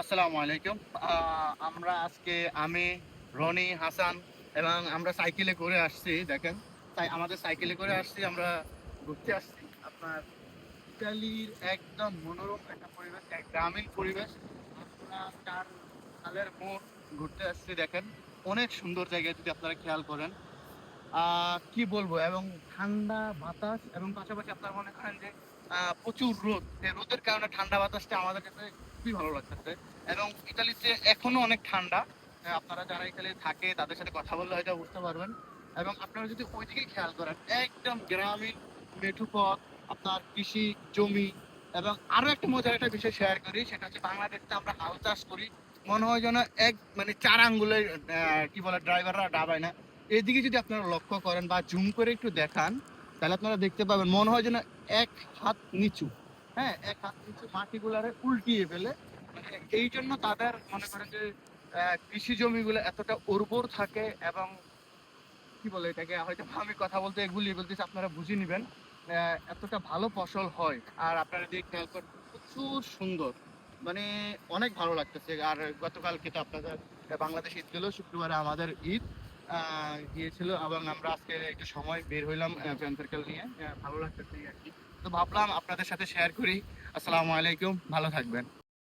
আসসালামু আলাইকুম। আমরা আজকে আমি, রনি, হাসান এবং আমরা সাইকেলে করে আসছি। দেখেন, তাই আমাদের সাইকেলে করে আসছি, আমরা ঘুরতে আসছি। আপনার ইতালির একদম মনোরম একটা পরিবেশ, এক গ্রামীণ পরিবেশ। আমরা চার খালের মোড় ঘুরতে আসছি। দেখেন, অনেক সুন্দর জায়গা যদি আপনারা খেয়াল করেন। কি বলবো, এবং ঠান্ডা বাতাস, এবং পাশাপাশি আপনারা মনে করেন যে প্রচুর রোদ, এই রোদের কারণে ঠান্ডা বাতাসটা আমাদের কাছে খুবই ভালো লাগতেছে। এবং ইতালিতে এখনো অনেক ঠান্ডা। আপনারা যারা ইতালি থাকে তাদের সাথে কথা বললে হয়তো বুঝতে পারবেন। এবং আপনারা যদি ওইদিকে খেয়াল করেন, একদম গ্রামীণ মেঠো পথ, আপনার কৃষি জমি। এবং আরো একটা মজার একটা বিষয় শেয়ার করি, সেটা হচ্ছে বাংলাদেশে আমরা হাল চাষ করি, মনে হয় যেন এক মানে চার আঙ্গুলের কি বলে ড্রাইভাররা ডাবায় না। এদিকে যদি আপনারা লক্ষ্য করেন বা জুম করে একটু দেখান, তাহলে আপনারা দেখতে পাবেন মনে হয় যেন এক হাত নিচু। হ্যাঁ, এক হাত নিচু মাটিগুলারে উল্টিয়ে ফেলে। মানে এই জন্য তাদের মনে করেন যে কৃষি জমিগুলো এতটা উর্বর থাকে। এবং কি বলে এটাকে, হয়তো আমি কথা বলতে গুলিয়ে বলতেছি, আপনারা বুঝে নিবেন। এতটা ভালো ফসল হয়। আর আপনারা দিয়ে খেয়াল করেন, প্রচুর সুন্দর, মানে অনেক ভালো লাগতেছে। আর গতকালকে তো আপনাদের বাংলাদেশ ঈদ গেল, শুক্রবারে আমাদের ঈদ গিয়েছিল। এবং আমরা আজকে একটু সময় বের হইলাম ফ্রেন্ড সার্কেল নিয়ে, ভালো লাগতেছে এই আর কি। তো ভাবলাম আপনাদের সাথে শেয়ার করি। আসসালামু আলাইকুম, ভালো থাকবেন।